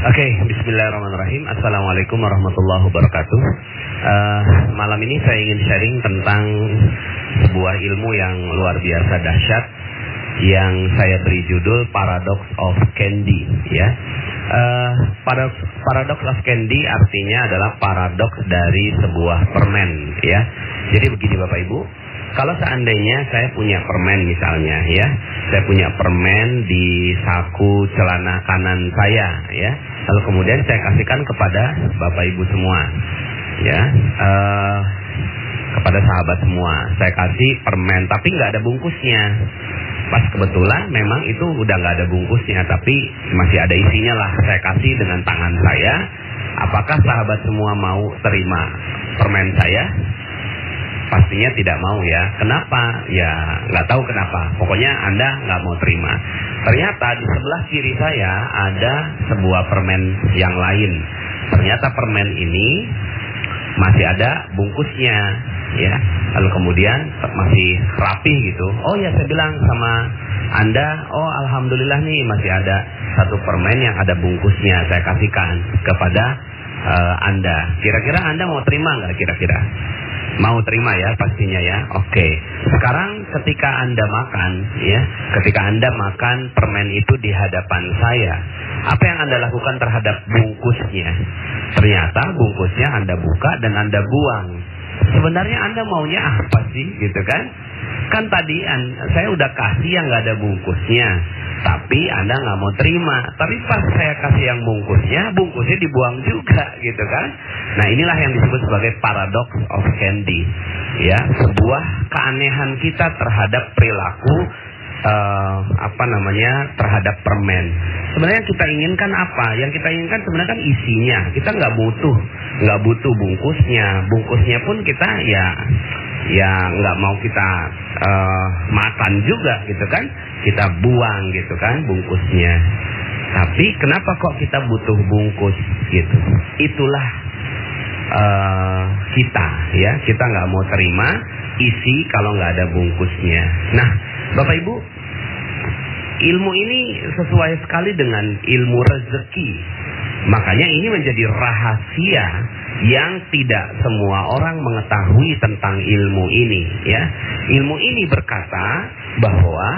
Oke, bismillahirrahmanirrahim. Assalamualaikum warahmatullahi wabarakatuh. Malam ini saya ingin sharing tentang sebuah ilmu yang luar biasa dahsyat yang saya beri judul Paradox of Candy. Ya, Paradox of Candy artinya adalah paradoks dari sebuah permen. Ya, jadi begini Bapak Ibu. Kalau seandainya saya punya permen misalnya, ya, saya punya permen di saku celana kanan saya, ya, lalu kemudian saya kasihkan kepada Bapak Ibu semua, ya, kepada sahabat semua, saya kasih permen, tapi nggak ada bungkusnya. Pas kebetulan memang itu udah nggak ada bungkusnya, tapi masih ada isinya lah. Saya kasih dengan tangan saya. Apakah sahabat semua mau terima permen saya? Pastinya tidak mau, ya. Kenapa? Ya nggak tahu kenapa. Pokoknya Anda nggak mau terima. Ternyata di sebelah kiri saya ada sebuah permen yang lain. Ternyata permen ini masih ada bungkusnya, ya. Lalu kemudian masih rapi gitu. Oh ya, saya bilang sama Anda, oh alhamdulillah nih masih ada satu permen yang ada bungkusnya. Saya kasihkan kepada Anda. Kira-kira Anda mau terima nggak kira-kira? Mau terima ya pastinya ya. Oke. Sekarang ketika Anda makan, ya, ketika Anda makan permen itu di hadapan saya, apa yang Anda lakukan terhadap bungkusnya? Ternyata bungkusnya Anda buka dan Anda buang. Sebenarnya Anda maunya apa sih, gitu kan? Kan tadi saya udah kasih yang nggak ada bungkusnya, tapi Anda nggak mau terima. Tapi pas saya kasih yang bungkusnya dibuang juga, gitu kan? Nah, inilah yang disebut sebagai paradox of candy, ya, sebuah keanehan kita terhadap perilaku terhadap permen. Sebenarnya kita inginkan apa? Yang kita inginkan sebenarnya kan isinya. Kita nggak butuh bungkusnya pun kita ya nggak mau kita makan juga, gitu kan? Kita buang, gitu kan, bungkusnya. Tapi kenapa kok kita butuh bungkus, gitu? Itulah kita, ya, kita nggak mau terima isi kalau nggak ada bungkusnya. Nah, Bapak Ibu, ilmu ini sesuai sekali dengan ilmu rezeki. Makanya ini menjadi rahasia yang tidak semua orang mengetahui tentang ilmu ini, ya. Ilmu ini berkata bahwa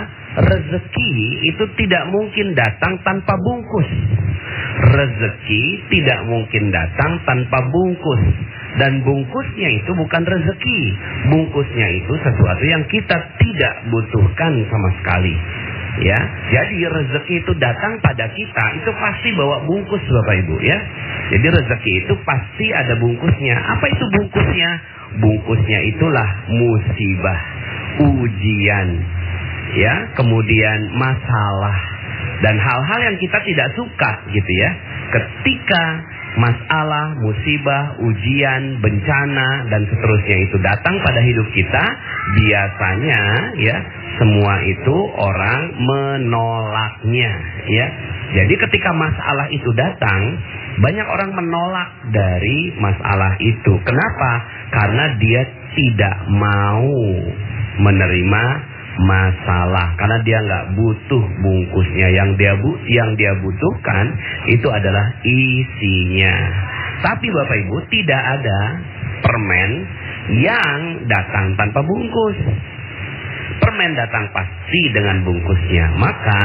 rezeki itu tidak mungkin datang tanpa bungkus. Rezeki tidak mungkin datang tanpa bungkus. Dan bungkusnya itu bukan rezeki. Bungkusnya itu sesuatu yang kita tidak butuhkan sama sekali, ya. Jadi rezeki itu datang pada kita, itu pasti bawa bungkus Bapak Ibu, ya. Jadi rezeki itu pasti ada bungkusnya. Apa itu bungkusnya? Bungkusnya itulah musibah, ujian, ya, kemudian masalah dan hal-hal yang kita tidak suka, gitu ya. Ketika masalah, musibah, ujian, bencana dan seterusnya itu datang pada hidup kita, biasanya, ya, semua itu orang menolaknya, ya. Jadi ketika masalah itu datang, banyak orang menolak dari masalah itu. Kenapa? Karena dia tidak mau menerima masalah, karena dia nggak butuh bungkusnya. Yang dia butuhkan itu adalah isinya. Tapi Bapak Ibu, tidak ada permen yang datang tanpa bungkus. Permen datang pasti dengan bungkusnya. Maka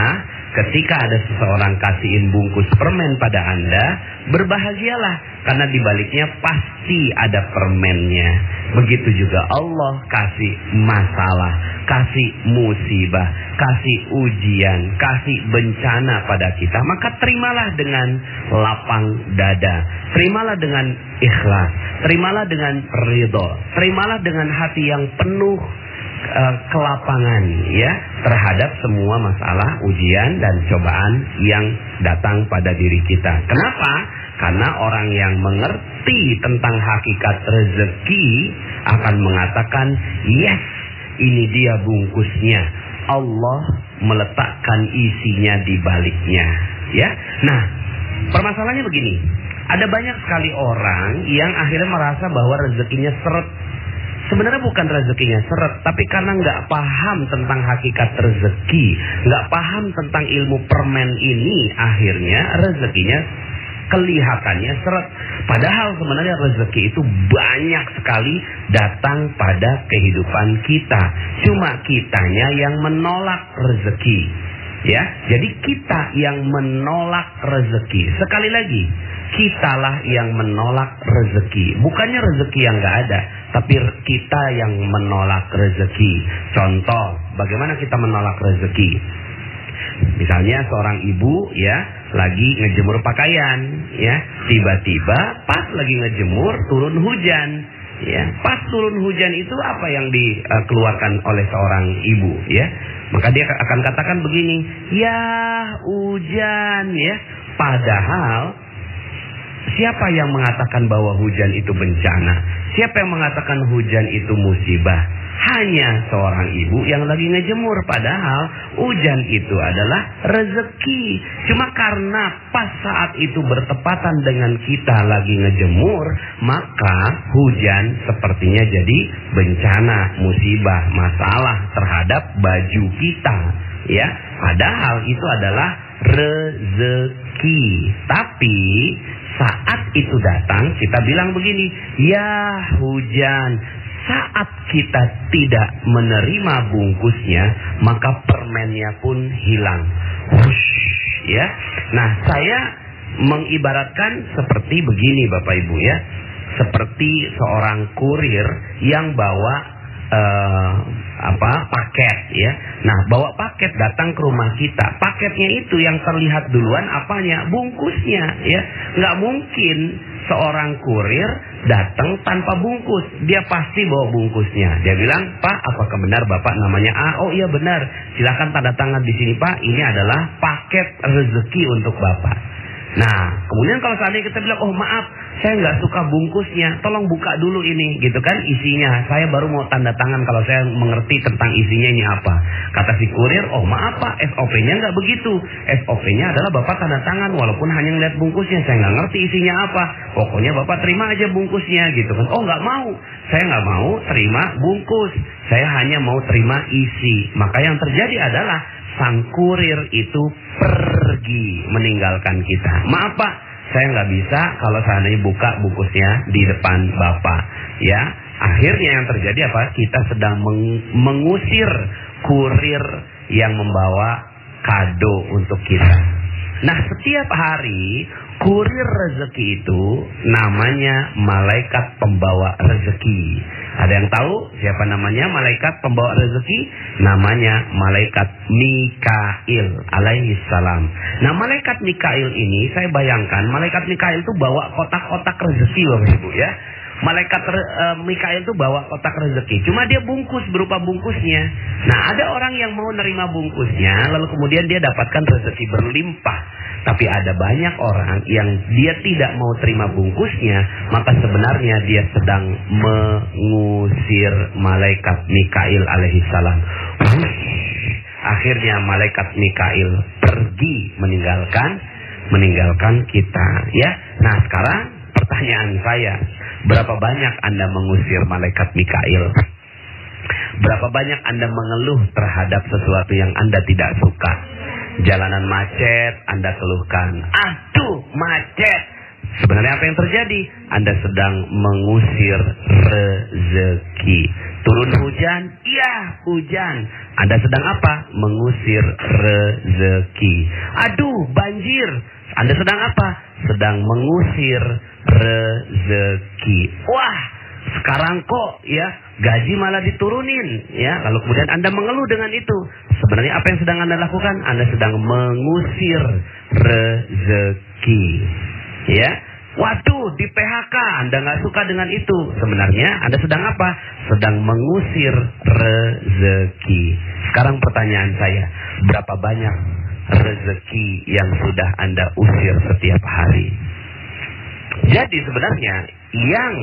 ketika ada seseorang kasihin bungkus permen pada Anda, berbahagialah, karena di baliknya pasti ada permennya. Begitu juga Allah kasih masalah, kasih musibah, kasih ujian, kasih bencana pada kita. Maka terimalah dengan lapang dada, terimalah dengan ikhlas, terimalah dengan ridho, terimalah dengan hati yang penuh kelapangan, ya, terhadap semua masalah, ujian dan cobaan yang datang pada diri kita. Kenapa? Karena orang yang mengerti tentang hakikat rezeki akan mengatakan, yes, ini dia bungkusnya. Allah meletakkan isinya di baliknya, ya. Nah, permasalahannya begini. Ada banyak sekali orang yang akhirnya merasa bahwa rezekinya seret. Sebenarnya bukan rezekinya seret, tapi karena nggak paham tentang hakikat rezeki, nggak paham tentang ilmu permen ini, akhirnya rezekinya kelihatannya seret. Padahal sebenarnya rezeki itu banyak sekali datang pada kehidupan kita. Cuma kitanya yang menolak rezeki. Ya, jadi kita yang menolak rezeki. Sekali lagi, kitalah yang menolak rezeki. Bukannya rezeki yang nggak ada, tapi kita yang menolak rezeki. Contoh, bagaimana kita menolak rezeki? Misalnya seorang ibu ya lagi ngejemur pakaian, ya tiba-tiba pas lagi ngejemur turun hujan, ya pas turun hujan itu apa yang dikeluarkan oleh seorang ibu, ya maka dia akan katakan begini, ya hujan, ya padahal siapa yang mengatakan bahwa hujan itu bencana? Siapa yang mengatakan hujan itu musibah? Hanya seorang ibu yang lagi ngejemur. Padahal hujan itu adalah rezeki. Cuma karena pas saat itu bertepatan dengan kita lagi ngejemur, maka hujan sepertinya jadi bencana, musibah, masalah terhadap baju kita. Ya, padahal itu adalah rezeki. Tapi saat itu datang, kita bilang begini, ya hujan. Saat kita tidak menerima bungkusnya, maka permennya pun hilang. Hush, ya. Nah, saya mengibaratkan seperti begini, Bapak Ibu ya. Seperti seorang kurir yang bawa paket ya. Nah, bawa paket datang ke rumah kita. Paketnya itu yang terlihat duluan apanya? Bungkusnya ya. Nggak mungkin seorang kurir datang tanpa bungkus. Dia pasti bawa bungkusnya. Dia bilang, "Pak, apakah benar Bapak namanya A?" "Oh iya benar. Silakan tanda tangan di sini, Pak. Ini adalah paket rezeki untuk Bapak." Nah, kemudian kalau seandainya kita bilang, "Oh maaf, saya nggak suka bungkusnya, tolong buka dulu ini," gitu kan, isinya. Saya baru mau tanda tangan kalau saya mengerti tentang isinya ini apa. Kata si kurir, "Oh maaf Pak, SOP-nya nggak begitu. SOP-nya adalah Bapak tanda tangan walaupun hanya ngeliat bungkusnya. Saya nggak ngerti isinya apa. Pokoknya Bapak terima aja bungkusnya," gitu kan. "Oh nggak mau, saya nggak mau terima bungkus. Saya hanya mau terima isi." Maka yang terjadi adalah sang kurir itu pergi meninggalkan kita. "Maaf Pak, saya nggak bisa kalau seandainya buka bungkusnya di depan Bapak." Ya, akhirnya yang terjadi apa? Kita sedang mengusir kurir yang membawa kado untuk kita. Nah, setiap hari kurir rezeki itu namanya malaikat pembawa rezeki. Ada yang tahu siapa namanya malaikat pembawa rezeki? Namanya malaikat Mikail alaihi salam. Nah, malaikat Mikail ini saya bayangkan malaikat Mikail itu bawa kotak-kotak rezeki Bapak Ibu ya. Malaikat Mikail itu bawa kotak rezeki. Cuma dia bungkus berupa bungkusnya. Nah, ada orang yang mau nerima bungkusnya lalu kemudian dia dapatkan rezeki berlimpah. Tapi ada banyak orang yang dia tidak mau terima bungkusnya, maka sebenarnya dia sedang mengusir malaikat Mikail alaihi salam. Akhirnya malaikat Mikail pergi meninggalkan kita ya. Nah, sekarang pertanyaan saya, berapa banyak Anda mengusir malaikat Mikail? Berapa banyak Anda mengeluh terhadap sesuatu yang Anda tidak suka? Jalanan macet, Anda keluhkan, "Aduh, macet." Sebenarnya apa yang terjadi? Anda sedang mengusir rezeki. Turun hujan? Iya, hujan. Anda sedang apa? Mengusir rezeki. Aduh, banjir. Anda sedang apa? Sedang mengusir rezeki. Wah, sekarang kok ya gaji malah diturunin ya. Lalu kemudian Anda mengeluh dengan itu. Sebenarnya apa yang sedang Anda lakukan? Anda sedang mengusir rezeki. Ya. Waduh, di PHK Anda nggak suka dengan itu. Sebenarnya Anda sedang apa? Sedang mengusir rezeki. Sekarang pertanyaan saya, berapa banyak rezeki yang sudah Anda usir setiap hari? Jadi sebenarnya yang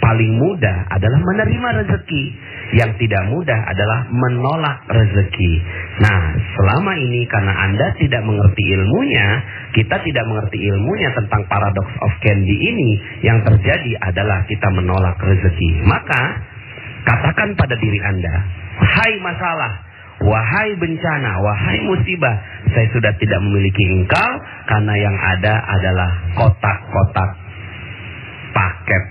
paling mudah adalah menerima rezeki. Yang tidak mudah adalah menolak rezeki. Nah, selama ini karena Anda tidak mengerti ilmunya, kita tidak mengerti ilmunya tentang paradox of candy ini, yang terjadi adalah kita menolak rezeki. Maka, katakan pada diri Anda, "Hai masalah, wahai bencana, wahai musibah, saya sudah tidak memiliki engkau, karena yang ada adalah kotak-kotak paket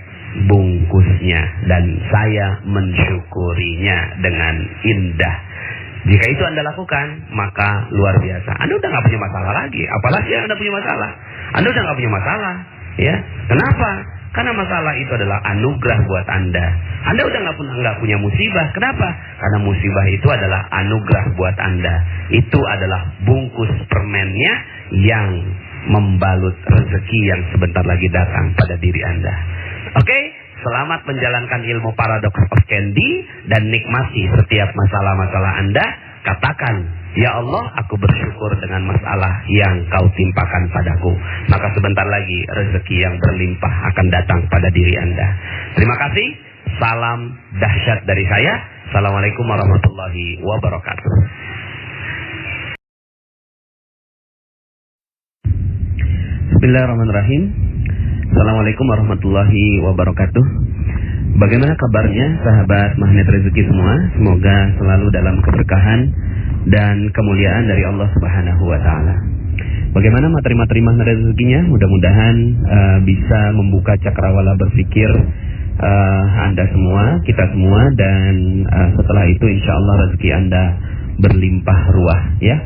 bungkusnya, dan saya mensyukurinya dengan indah. Jika itu Anda lakukan, maka luar biasa. Anda udah gak punya masalah lagi. Apalagi Anda punya masalah. Anda udah gak punya masalah. Ya, kenapa? Karena masalah itu adalah anugerah buat Anda. Anda udah nggak punya musibah. Kenapa? Karena musibah itu adalah anugerah buat Anda. Itu adalah bungkus permennya yang membalut rezeki yang sebentar lagi datang pada diri Anda. Oke? Selamat menjalankan ilmu paradox of candy dan nikmati setiap masalah-masalah Anda. Katakan, ya Allah, aku bersyukur dengan masalah yang kau timpakan padaku. Maka sebentar lagi rezeki yang berlimpah akan datang pada diri Anda. Terima kasih. Salam dahsyat dari saya. Assalamualaikum warahmatullahi wabarakatuh. Bismillahirrahmanirrahim. Assalamualaikum warahmatullahi wabarakatuh. Bagaimana kabarnya sahabat magnet rezeki semua? Semoga selalu dalam keberkahan dan kemuliaan dari Allah Subhanahu wa taala. Bagaimana materi-materi magnet rezekinya? Mudah-mudahan bisa membuka cakrawala berpikir Anda semua, kita semua, dan setelah itu insya Allah rezeki Anda berlimpah ruah, ya.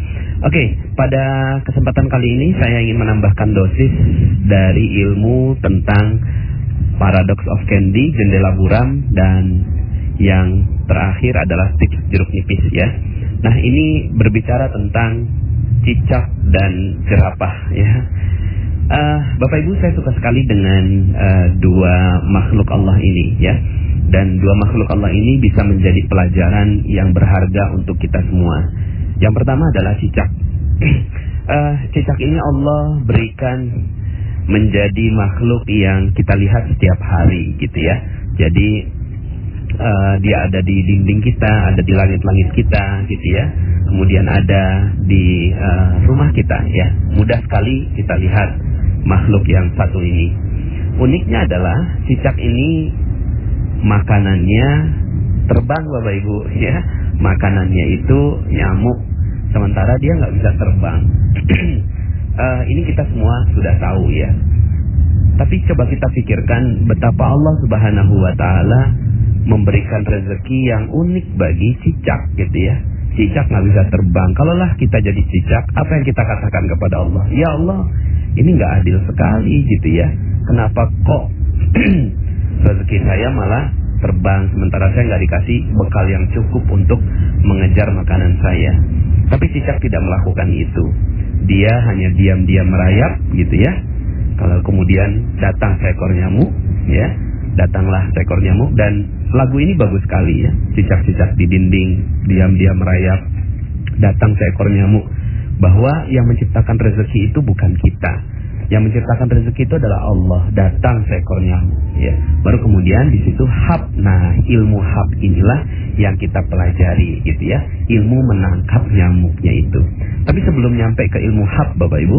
Oke, pada kesempatan kali ini saya ingin menambahkan dosis dari ilmu tentang paradox of candy, jendela buram, dan yang terakhir adalah tips jeruk nipis, ya. Nah, ini berbicara tentang cicak dan jerapah, ya. Bapak Ibu, saya suka sekali dengan dua makhluk Allah ini, ya. Dan dua makhluk Allah ini bisa menjadi pelajaran yang berharga untuk kita semua. Yang pertama adalah cicak. Cicak ini Allah berikan menjadi makhluk yang kita lihat setiap hari, gitu ya. Jadi dia ada di dinding kita, ada di langit-langit kita, gitu ya. Kemudian ada di rumah kita, ya. Mudah sekali kita lihat makhluk yang satu ini. Uniknya adalah cicak ini makanannya terbang, Bapak Ibu, ya. Makanannya itu nyamuk, sementara dia nggak bisa terbang. Ini kita semua sudah tahu, ya. Tapi coba kita pikirkan betapa Allah Subhanahu wa taala memberikan rezeki yang unik bagi cicak, gitu ya. Cicak nggak bisa terbang. Kalaulah kita jadi cicak, apa yang kita katakan kepada Allah? Ya Allah, ini nggak adil sekali, gitu ya. Kenapa kok rezeki saya malah terbang, sementara saya nggak dikasih bekal yang cukup untuk mengejar makanan saya. Tapi cicak tidak melakukan itu. Dia hanya diam-diam merayap, gitu ya. Kalau kemudian datang seekor nyamuk, ya, datanglah seekor nyamuk, dan lagu ini bagus sekali, ya. Cicak-cicak di dinding diam-diam merayap, datang seekor nyamuk. Bahwa yang menciptakan rezeki itu bukan kita. Yang menciptakan rezeki itu adalah Allah. Datang seekor nyamuk, ya. Baru kemudian di situ hab. Nah, ilmu hab inilah yang kita pelajari, gitu ya. Ilmu menangkap nyamuknya itu. Tapi sebelum nyampe ke ilmu hab, Bapak Ibu,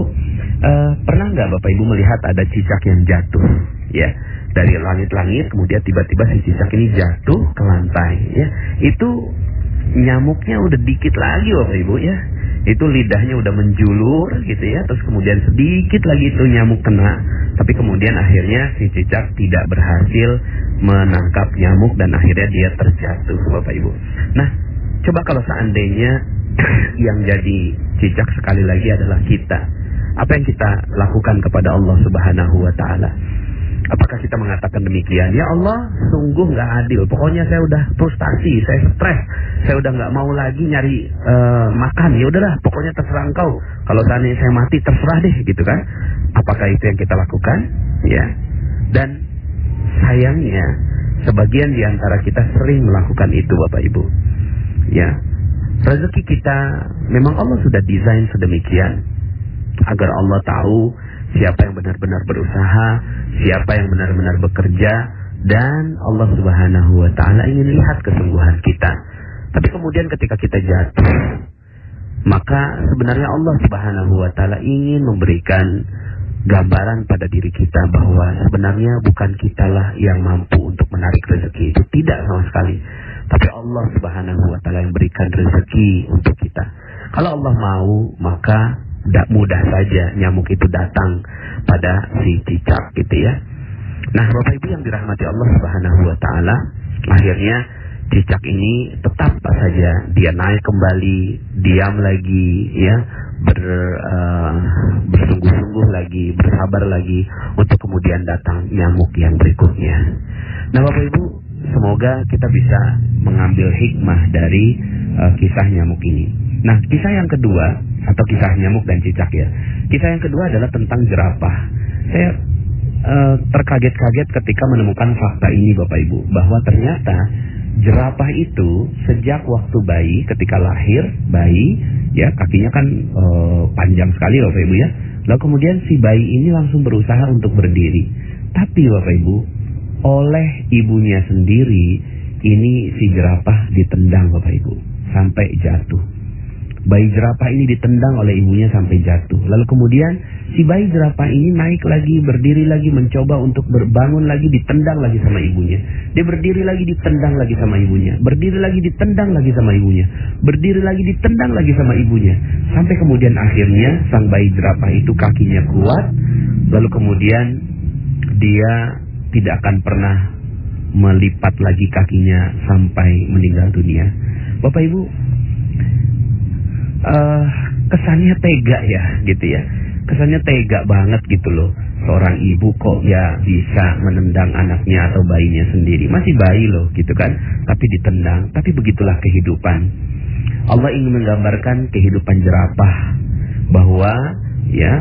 pernah nggak Bapak Ibu melihat ada cicak yang jatuh, ya, dari langit-langit, kemudian tiba-tiba si cicak ini jatuh ke lantai, ya. Itu nyamuknya udah dikit lagi, Bapak Ibu, ya. Itu lidahnya udah menjulur, gitu ya. Terus kemudian sedikit lagi itu nyamuk kena. Tapi kemudian akhirnya si cicak tidak berhasil menangkap nyamuk dan akhirnya dia terjatuh, Bapak Ibu. Nah, coba kalau seandainya yang jadi cicak sekali lagi adalah kita, apa yang kita lakukan kepada Allah Subhanahu wa taala? Apakah kita mengatakan demikian? Ya Allah, sungguh nggak adil. Pokoknya saya udah frustasi, saya stres, saya udah nggak mau lagi nyari makan. Ya udahlah, pokoknya terserah engkau. Kalau seandainya saya mati, terserah deh, gitu kan? Apakah itu yang kita lakukan? Ya. Dan sayangnya, sebagian di antara kita sering melakukan itu, Bapak Ibu. Ya. Rezeki kita memang Allah sudah desain sedemikian agar Allah tahu siapa yang benar-benar berusaha, siapa yang benar-benar bekerja, dan Allah Subhanahu wa taala ingin lihat kesungguhan kita. Tapi kemudian ketika kita jatuh, maka sebenarnya Allah Subhanahu wa taala ingin memberikan gambaran pada diri kita bahwa sebenarnya bukan kitalah yang mampu untuk menarik rezeki itu, tidak sama sekali. tapi Allah Subhanahu wa taala yang berikan rezeki untuk kita. Kalau Allah mau, maka tidak mudah saja nyamuk itu datang pada si cicak gitu ya. Nah, Bapak Ibu yang dirahmati Allah Subhanahu wa taala, akhirnya cicak ini tetap saja dia naik kembali, diam lagi ya, bersungguh-sungguh lagi, bersabar lagi untuk kemudian datang nyamuk yang berikutnya. Nah, Bapak Ibu, semoga kita bisa mengambil hikmah dari kisah nyamuk ini. Nah, kisah yang kedua, atau kisah nyamuk dan cicak ya. Kisah yang kedua adalah tentang jerapah. Saya terkaget-kaget ketika menemukan fakta ini, Bapak Ibu, bahwa ternyata jerapah itu sejak waktu bayi, ketika lahir bayi, ya kakinya kan panjang sekali Bapak Ibu ya. Lalu kemudian si bayi ini langsung berusaha untuk berdiri. Tapi Bapak Ibu, oleh ibunya sendiri, ini si jerapah ditendang Bapak Ibu sampai jatuh. Bayi jerapah ini ditendang oleh ibunya sampai jatuh. Lalu kemudian si bayi jerapah ini naik lagi, berdiri lagi, mencoba untuk berbangun lagi, ditendang lagi sama ibunya. Dia berdiri lagi, ditendang lagi sama ibunya. Berdiri lagi, ditendang lagi sama ibunya. Berdiri lagi, ditendang lagi sama ibunya. Sampai kemudian akhirnya sang bayi jerapah itu kakinya kuat. Lalu kemudian dia tidak akan pernah melipat lagi kakinya sampai meninggal dunia. Bapak Ibu, kesannya tega ya gitu ya. Kesannya tega banget gitu loh. Seorang ibu kok ya bisa menendang anaknya atau bayinya sendiri. Masih bayi loh gitu kan. Tapi ditendang. Tapi begitulah kehidupan. Allah ingin menggambarkan kehidupan jerapah. Bahwa ya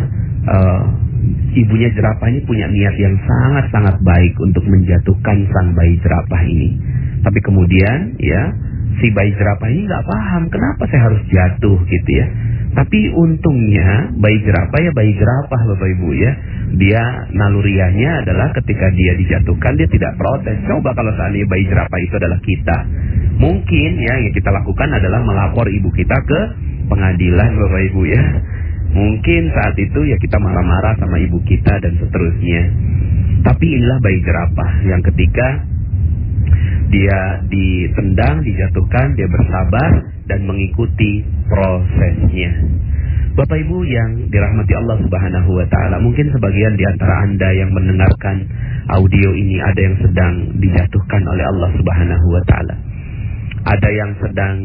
ibunya jerapah ini punya niat yang sangat-sangat baik untuk menjatuhkan sang bayi jerapah ini. Tapi kemudian ya si bayi jerapah ini nggak paham kenapa saya harus jatuh gitu ya. Tapi untungnya bayi jerapah ya bayi jerapah Bapak Ibu ya. Dia naluriahnya adalah ketika dia dijatuhkan dia tidak protes. Coba kalau seandainya bayi jerapah itu adalah kita, mungkin ya yang kita lakukan adalah melapor ibu kita ke pengadilan Bapak Ibu ya. Mungkin saat itu ya kita marah-marah sama ibu kita dan seterusnya. Tapi inilah bayi jerapah yang ketika dia ditendang, dijatuhkan, dia bersabar dan mengikuti prosesnya. Bapak Ibu yang dirahmati Allah Subhanahu wa taala, mungkin sebagian di antara Anda yang mendengarkan audio ini ada yang sedang dijatuhkan oleh Allah Subhanahu wa taala. Ada yang sedang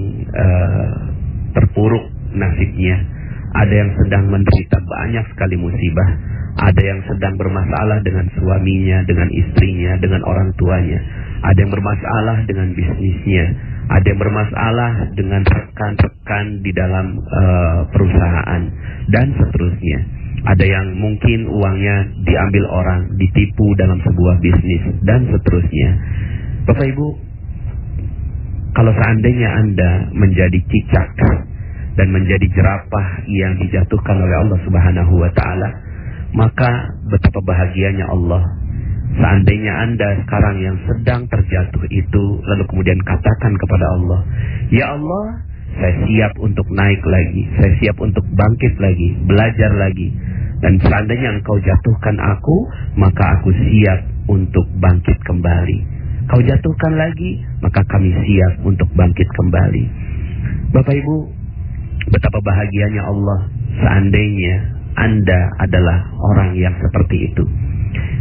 terpuruk nasibnya, ada yang sedang menderita banyak sekali musibah, ada yang sedang bermasalah dengan suaminya, dengan istrinya, dengan orang tuanya. Ada yang bermasalah dengan bisnisnya, ada yang bermasalah dengan rekan-rekan di dalam perusahaan, dan seterusnya. Ada yang mungkin uangnya diambil orang, ditipu dalam sebuah bisnis, dan seterusnya. Bapak Ibu, kalau seandainya Anda menjadi cicak dan menjadi jerapah yang dijatuhkan oleh Allah Subhanahu wa taala, maka betapa bahagianya Allah. Seandainya Anda sekarang yang sedang terjatuh itu, lalu kemudian katakan kepada Allah, ya Allah, saya siap untuk naik lagi, saya siap untuk bangkit lagi, belajar lagi. Dan seandainya Engkau jatuhkan aku, maka aku siap untuk bangkit kembali. Kau jatuhkan lagi, maka kami siap untuk bangkit kembali. Bapak Ibu, betapa bahagianya Allah seandainya Anda adalah orang yang seperti itu,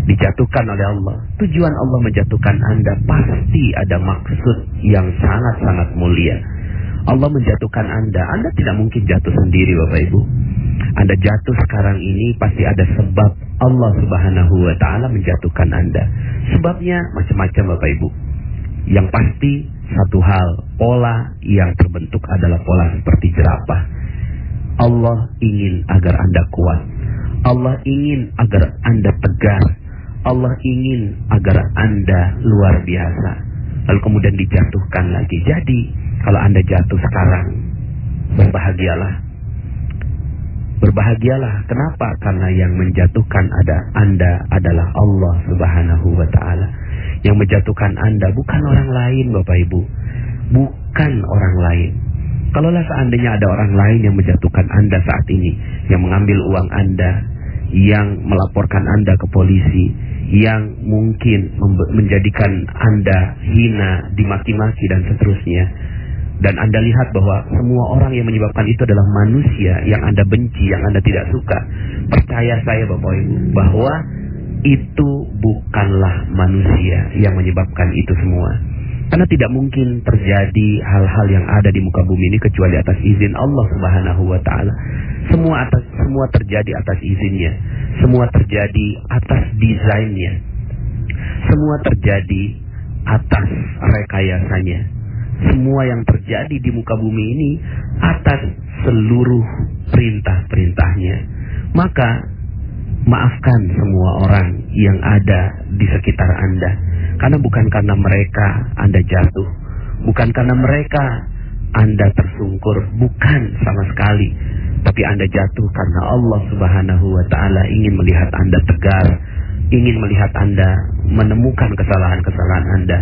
dijatuhkan oleh Allah. Tujuan Allah menjatuhkan Anda pasti ada maksud yang sangat-sangat mulia. Allah menjatuhkan Anda tidak mungkin jatuh sendiri Bapak Ibu. Anda jatuh sekarang ini pasti ada sebab Allah Subhanahu wa taala menjatuhkan Anda. Sebabnya macam-macam Bapak Ibu. Yang pasti satu hal, pola yang terbentuk adalah pola seperti jerapah. Allah ingin agar Anda kuat. Allah ingin agar Anda tegar. Allah ingin agar Anda luar biasa. Lalu kemudian dijatuhkan lagi. Jadi kalau Anda jatuh sekarang, berbahagialah. Berbahagialah. Kenapa? Karena yang menjatuhkan Anda adalah Allah Subhanahu wa taala. Yang menjatuhkan Anda bukan orang lain Bapak Ibu. Bukan orang lain. Kalaulah seandainya ada orang lain yang menjatuhkan Anda saat ini, yang mengambil uang Anda, yang melaporkan Anda ke polisi, yang mungkin menjadikan Anda hina, dimaki-maki dan seterusnya. Dan Anda lihat bahwa semua orang yang menyebabkan itu adalah manusia yang Anda benci, yang Anda tidak suka. Percaya saya Bapak Ibu, bahwa itu bukanlah manusia yang menyebabkan itu semua. Karena tidak mungkin terjadi hal-hal yang ada di muka bumi ini kecuali atas izin Allah Subhanahu wa taala. Semua terjadi atas izinnya. Semua terjadi atas desainnya. Semua terjadi atas rekayasanya. Semua yang terjadi di muka bumi ini atas seluruh perintah-perintahnya. Maka maafkan semua orang yang ada di sekitar Anda. Karena bukan karena mereka Anda jatuh, bukan karena mereka Anda tersungkur, bukan sama sekali. Tapi Anda jatuh karena Allah Subhanahu wa taala ingin melihat Anda tegar, ingin melihat Anda menemukan kesalahan-kesalahan Anda,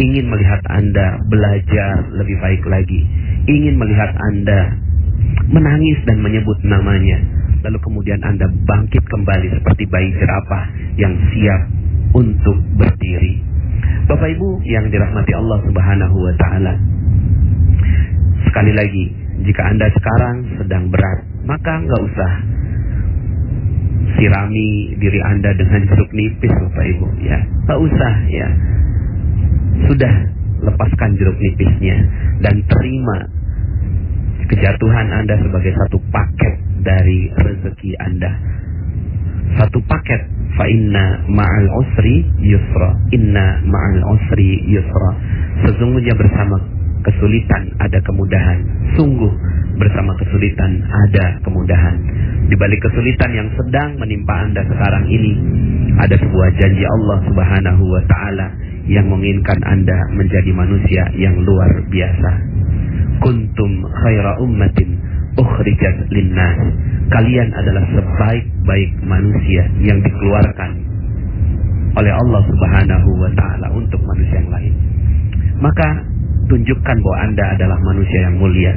ingin melihat Anda belajar lebih baik lagi, ingin melihat Anda menangis dan menyebut namanya. Lalu kemudian Anda bangkit kembali seperti bayi jerapah yang siap untuk berdiri. Bapak Ibu yang dirahmati Allah Subhanahu wa taala. Sekali lagi, jika Anda sekarang sedang berat, maka nggak usah sirami diri Anda dengan jeruk nipis Bapak Ibu, ya. Nggak usah, ya. Sudah lepaskan jeruk nipisnya dan terima kejatuhan Anda sebagai satu paket dari rezeki Anda. Satu paket. Fa inna ma'al usri yusra. Inna ma'al usri yusra. Sesungguhnya bersama kesulitan ada kemudahan. Sungguh bersama kesulitan ada kemudahan. Di balik kesulitan yang sedang menimpa Anda sekarang ini, ada sebuah janji Allah Subhanahu wa taala yang menginginkan Anda menjadi manusia yang luar biasa. Kuntum khaira ummatin ukhrijat linnas. Kalian adalah sebaik-baik manusia yang dikeluarkan oleh Allah Subhanahu wa taala untuk manusia yang lain. Maka tunjukkan bahwa Anda adalah manusia yang mulia.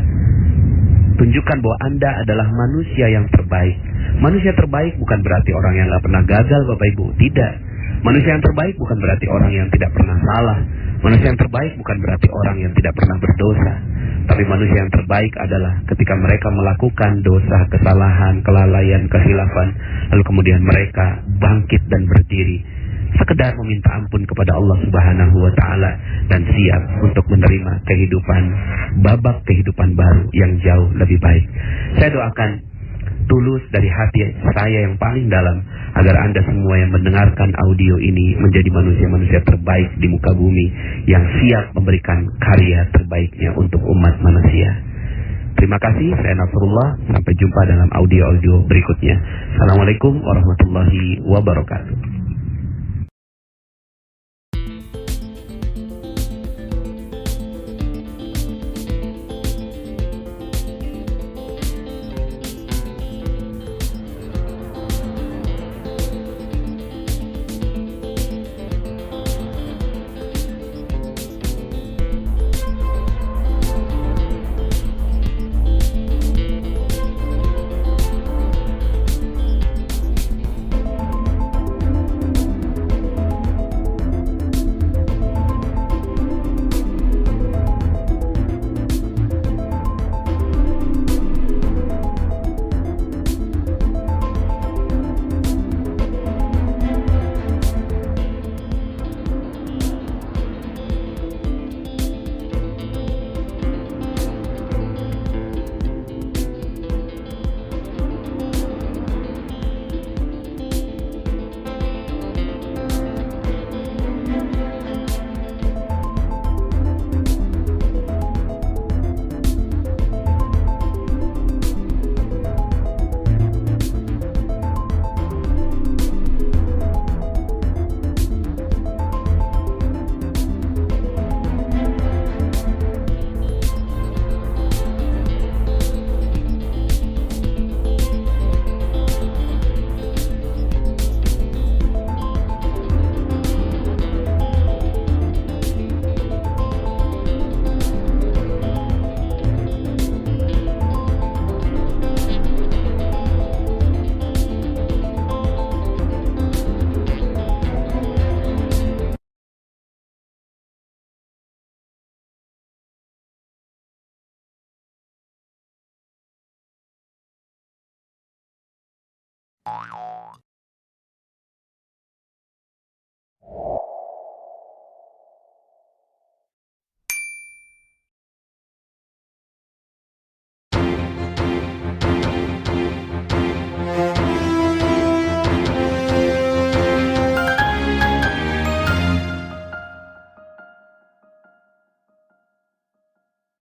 Tunjukkan bahwa Anda adalah manusia yang terbaik. Manusia terbaik bukan berarti orang yang gak pernah gagal Bapak Ibu. Tidak. Manusia yang terbaik bukan berarti orang yang tidak pernah salah. Manusia yang terbaik bukan berarti orang yang tidak pernah berdosa. Tapi manusia yang terbaik adalah ketika mereka melakukan dosa, kesalahan, kelalaian, kehilafan, lalu kemudian mereka bangkit dan berdiri, sekedar meminta ampun kepada Allah Subhanahu wa taala dan siap untuk menerima babak kehidupan baru yang jauh lebih baik. Saya doakan tulus dari hati saya yang paling dalam agar Anda semua yang mendengarkan audio ini menjadi manusia-manusia terbaik di muka bumi yang siap memberikan karya terbaiknya untuk umat manusia. Terima kasih, saya Nasrullah. Sampai jumpa dalam audio-audio berikutnya. Assalamualaikum warahmatullahi wabarakatuh. you.